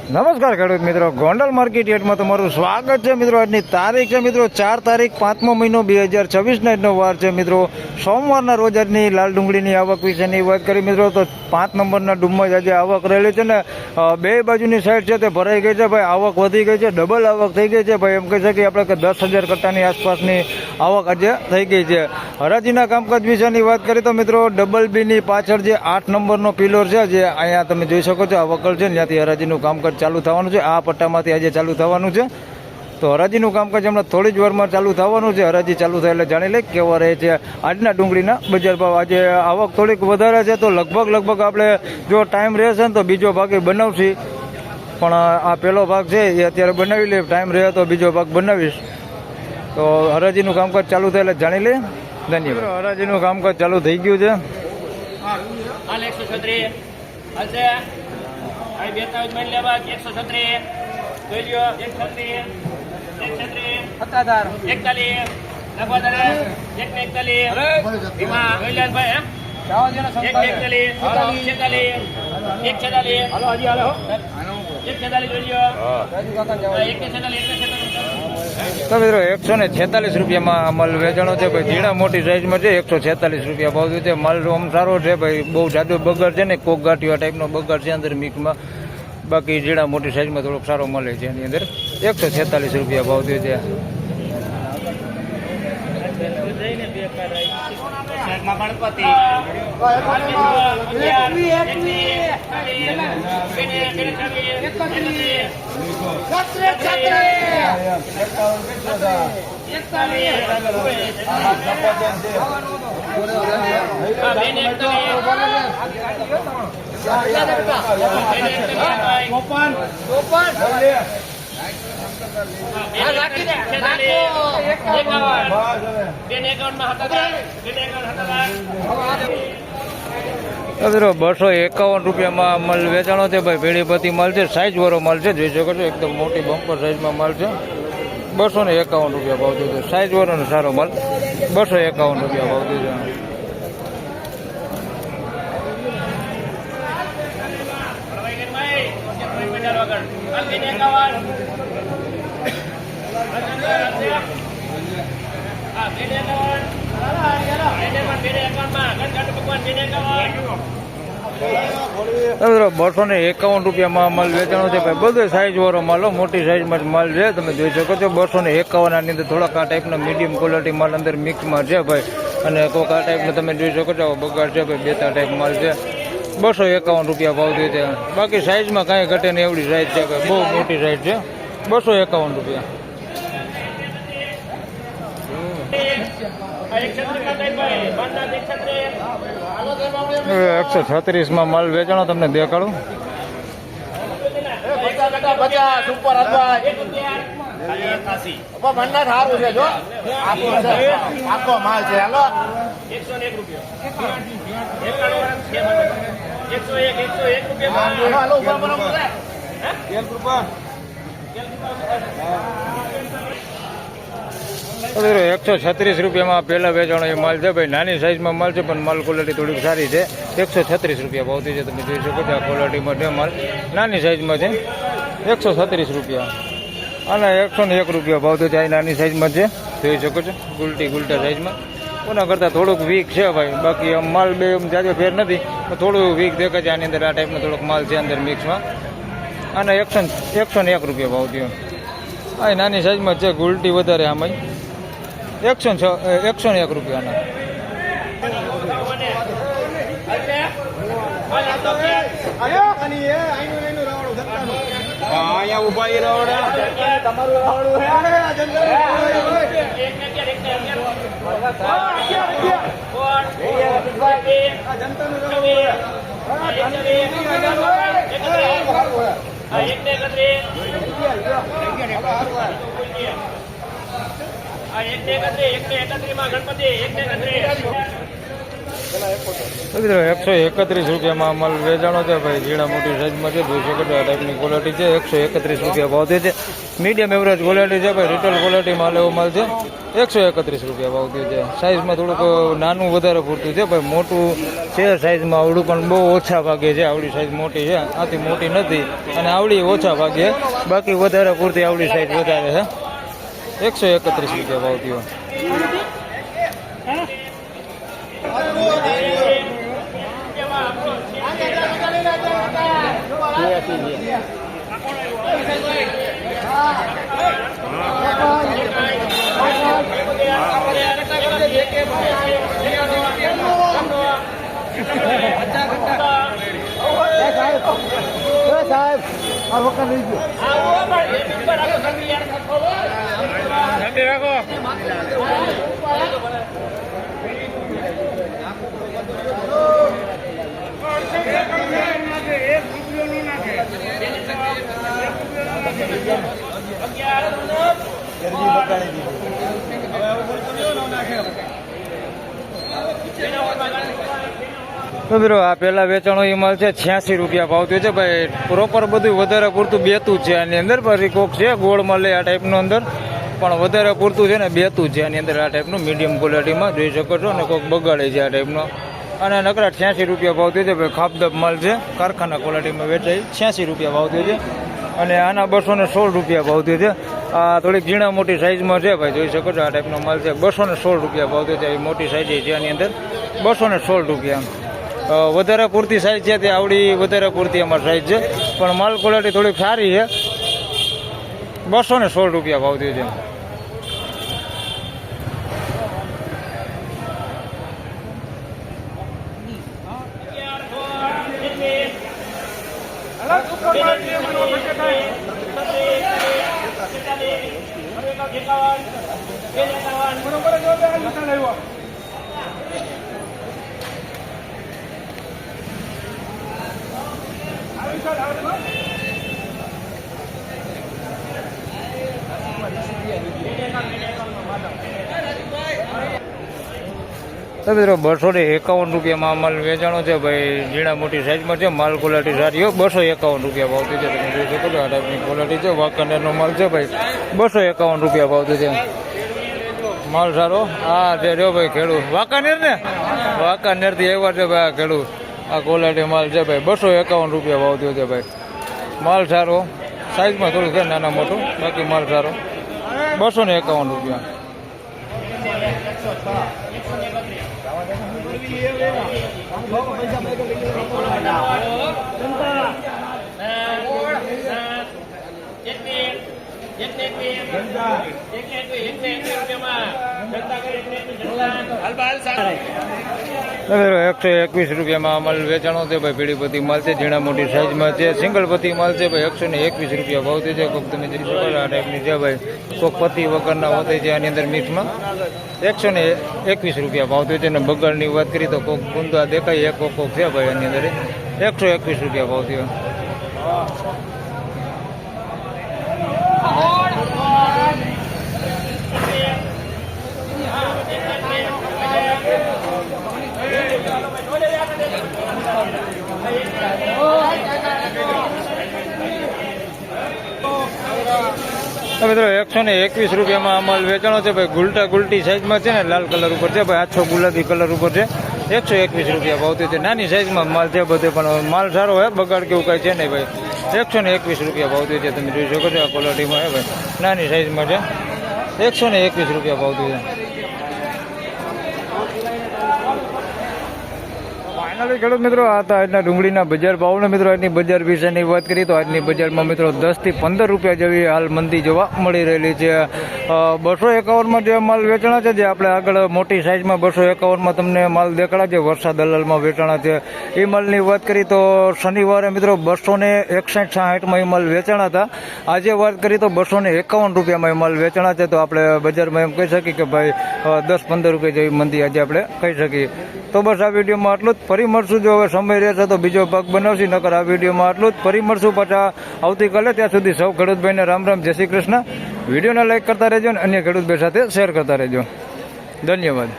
નમસ્કાર ખેડૂત મિત્રો, ગોંડલ માર્કેટ યાર્ડમાં તમારું સ્વાગત છે મિત્રો. આજની તારીખ છે મિત્રો 4 તારીખ 5મો મહિનો 2026 આજનો વાર છે મિત્રો. સોમવારના રોજ આજની લાલ ડુંગળીની આવક વિશેની વાત કરી મિત્રો તો 5 નંબરના ડૂમમાં આજે આવક રહેલી છે ને બે બાજુની સાઈડ છે તે ભરાઈ ગઈ છે ભાઈ. આવક વધી ગઈ છે, ડબલ આવક થઈ ગઈ છે ભાઈ. એમ કહી શકીએ આપણે કે 10,000 કટ્ટાની આસપાસની આવક આજે થઈ ગઈ છે. હરાજીના કામકાજ વિશેની વાત કરીએ તો મિત્રો ડબલ બીની પાછળ જે 8 નંબરનો પિલોર છે, જે અહીંયા તમે જોઈ શકો છો, આ વકલ છે, ત્યાંથી હરાજીનું કામકાજ ચાલુ થવાનું છે. આ પટ્ટામાંથી આજે ચાલુ થવાનું છે. તો હરાજીનું કામકાજ હમણાં થોડી જ વારમાં ચાલુ થવાનું છે. હરાજી ચાલુ થાય એટલે જાણી લે કેવા રહે છે આજના ડુંગળીના બજાર ભાવ. આજે આવક થોડીક વધારે છે તો લગભગ આપણે જો ટાઈમ રહેશે ને તો બીજો ભાગ એ બનાવશી. પણ આ પહેલો ભાગ છે એ અત્યારે બનાવી લે, ટાઈમ રહે તો બીજો ભાગ બનાવીશ. તો હરાજીનું કામકાજ ચાલુ થાય એટલે જાણી લે. ધન્યવાદ. હરાજીનું કામકાજ ચાલુ થઈ ગયું છે. તો મિત્રો 146 રૂપિયામાં માલ વેચાણો છે ભાઈ. ઝીણા મોટી સાઈઝમાં છે 146 રૂપિયા ભાવ છે. માલ આમ સારો છે ભાઈ, બહુ જાદુ બગાડ છે ને, કોક ગાંઠિયા ટાઈપનો બગાડ છે અંદર મિક્સમાં. બાકી ઝીણા મોટી સાઈઝમાં થોડોક સારો મળે છે. એની અંદર 146 રૂપિયા ભાવ થયો છે. મિત્રો 251 રૂપિયામાં માલ વેચાણો છે ભાઈ. ભેળીપતિ માલ છે, સાઈઝ વાળો માલ છે, જોઈ શકો છો. એકદમ મોટી બમ્પર સાઈઝમાં માલ છે. 251 રૂપિયા ભાવ થયો છે. સાઈઝ વાળો સારો માલ 251 રૂપિયા ભાવ થયો છે. મિત્રો 251 રૂપિયામાં માલ વેચાણો છે ભાઈ. બધો સાઈઝ વાળો માલ, મોટી સાઈઝમાં જ માલ છે, તમે જોઈ શકો છો. 251 ની અંદર થોડાક આ ટાઈપનો મીડિયમ ક્વોલિટી માલ અંદર મિક્સમાં છે ભાઈ. અને કોઈક આ ટાઈપનો તમે જોઈ શકો છો બગાડ છે ભાઈ. 2-3 ટાઈપ માલ છે. 251 રૂપિયા ભાવ થયો છે. બાકી સાઈઝમાં કાંઈ ઘટે નહીં એવડી સાઈઝ છે ભાઈ, બહુ મોટી સાઈઝ છે. 251 રૂપિયા. 136 માં માલ વેચાણો તમને દેખાડું. મિત્રો 136 રૂપિયામાં પહેલા વેચાણો એ માલ છે ભાઈ. નાની સાઈઝમાં માલ છે પણ માલ ક્વોલિટી થોડીક સારી છે. 136 રૂપિયા ભાવથી છે, તમે જોઈ શકો છો. આ ક્વોલિટીમાં છે માલ, નાની સાઈઝમાં છે. 136 રૂપિયા. અને 101 રૂપિયા ભાવથી છે. આ નાની સાઈઝમાં છે, જોઈ શકો છો. ગુલટા સાઈઝમાં. કોના કરતાં થોડુંક વીક છે ભાઈ. બાકી આમ માલ બે જાજો ફેર નથી, થોડું વીક દેખાય છે. આની અંદર આ ટાઈપનો થોડોક માલ છે અંદર મિક્સમાં. અને 101 રૂપિયા ભાવ થયો. આ નાની સાઈઝમાં છે, ગુલટી વધારે આમાં. 101 રૂપિયાના. અહીંયા ઉભા મિત્રો 131 રૂપિયામાં માલ વેચાણો છે ભાઈ. ઝીણા મોટી સાઈઝમાં છે, જોઈ શકો છો આ ટાઈપની ક્વોલિટી છે. 131 રૂપિયા ભાવ થયો છે. મીડિયમ એવરેજ ક્વોલિટી છે ભાઈ. રિટેલ ક્વોલિટી માલ એવો માલ છે. 131 રૂપિયા ભાવ થયો છે. સાઈઝમાં થોડુંક નાનું વધારે પૂરતું છે ભાઈ. મોટું છે સાઈઝમાં, આવડું પણ બહુ ઓછા ભાગે છે. આવડી સાઈઝ મોટી છે, આથી મોટી નથી, અને આવડી ઓછા ભાગે. બાકી વધારે પૂરતી આવડી સાઈઝ વધારે છે. 131 રૂપિયા ભાવ થયો. તો મિત્રો આ પેલા વેચાણો એ માલ છે 86 રૂપિયા ભાવ થયો છે ભાઈ. પ્રોપર બધું વધારે પૂરતું બેતું છે આની અંદર. પછી કોક છે ગોળ મળે આ ટાઈપનું અંદર, પણ વધારે પૂરતું છે ને બેતું છે આની અંદર આ ટાઈપનું. મીડિયમ ક્વોલિટીમાં જોઈ શકો છો ને, કોક બગાડે છે આ ટાઈપનો. અને નકરા 86 રૂપિયા ભાવ થયો છે ભાઈ. ખાપદબ માલ છે, કારખાના ક્વોલિટીમાં વેચાય. 86 રૂપિયા ભાવ થયો છે. અને આના 216 રૂપિયા ભાવ થયો છે. આ થોડીક ઝીણા મોટી સાઈઝમાં છે ભાઈ, જોઈ શકો છો આ ટાઈપનો માલ છે. 216 રૂપિયા ભાવ થયો છે. એ મોટી સાઈઝ છે આની અંદર. 216 રૂપિયા. વધારે પૂરતી સાઈઝ છે તે આવડી વધારે પૂરતી અમારી સાઈઝ છે, પણ માલ ક્વોલિટી થોડીક સારી છે. 216 રૂપિયા ભાવ થયો છે. તો મિત્રો 251 રૂપિયામાં માલ વેચાણો છે ભાઈ. ઝીણા મોટી સાઈઝમાં છે, માલ ક્વોલિટી સારી હોય. 251 રૂપિયા ભાવ થયો છે. તમે જોઈ શકો છો આ ટાઈપની ક્વોલિટી છે. વાંકાનેરનો માલ છે ભાઈ. 251 રૂપિયા ભાવ થયો છે. માલ સારો. હા જે રહ્યો ભાઈ ખેડૂત વાંકાનેર ને, વાંકાનેરથી આવ્યા છે ભાઈ આ ખેડૂત. આ ક્વોલિટી માલ છે ભાઈ. 251 રૂપિયા ભાવ થયો છે ભાઈ. માલ સારો, સાઈઝમાં થોડું છે નાના મોટું, બાકી માલ સારો. 251 રૂપિયા. ₹121 રૂપિયામાં માલ વેચાણો છે ભાઈ. પીળી પત્તી માલ છે, ઝીણા મોટી સાઈઝમાં છે. સિંગલ પત્તી માલ છે ભાઈ. 121 રૂપિયા ભાવ છે. કોઈક તમે જોઈ શકો આ ટાઈપની છે ભાઈ. કોઈક પત્તી વગરના હોતે છે આની અંદર મિક્સમાં. 121 રૂપિયા ભાવ થયો છે. અને બગાડની વાત કરી તો કોઈક ગુંદા દેખાય, એક કોક છે ભાઈ આની અંદર. 121 રૂપિયા ભાવ થયો. મિત્રો 121 રૂપિયામાં માલ વેચાણો છે ભાઈ. ગુલટા ગુલટી સાઈઝમાં છે ને, લાલ કલર ઉપર છે ભાઈ. આછો ગુલાબી કલર ઉપર છે. 121 રૂપિયા ભાવ થયો છે. નાની સાઈઝમાં માલ છે બધે, પણ માલ સારો હોય, બગાડ કેવું કાંઈ છે નહીં ભાઈ. 121 રૂપિયા ભાવ થયો છે. તમે જોઈ શકો છો આ ક્વોલિટીમાં છે ભાઈ. નાની સાઈઝમાં છે. 121 રૂપિયા ભાવ થયો છે. ફાઇનલી ખેડૂત મિત્રો આ હતા આજના ડુંગળીના બજાર ભાવને. મિત્રો આજની બજાર વિશેની વાત કરીએ તો આજની બજારમાં મિત્રો 10 થી 15 રૂપિયા જેવી હાલ મંદી જોવા મળી રહેલી છે. 251માં જે માલ વેચાણા છે, જે આપણે આગળ મોટી સાઈઝમાં 251માં તમને માલ દેખાડા છે, વર્ષા દલાલમાં વેચાણા છે. એ માલની વાત કરી તો શનિવારે મિત્રો 261-60માં એ માલ વેચાણા હતા. આજે વાત કરી તો 251 રૂપિયામાં એ માલ વેચાણા છે. તો આપણે બજારમાં એમ કહી શકીએ કે ભાઈ 10-15 રૂપિયા જેવી મંદી આજે આપણે કહી શકીએ. તો બસ આ વિડીયોમાં આટલું જ. ફરી મળશું, જો હવે સમય રહેશે તો બીજો ભાગ બનાવશું. નકર આ વિડીયોમાં આટલું જ. ફરી મળશું પાછા આવતીકાલે. ત્યાં સુધી સૌ ખેડૂતભાઈને રામ રામ, જય શ્રી કૃષ્ણ. વિડીયોને લાઈક કરતા રહેજો અને અન્ય ખેડૂતભાઈ સાથે શેર કરતા રહેજો. ધન્યવાદ.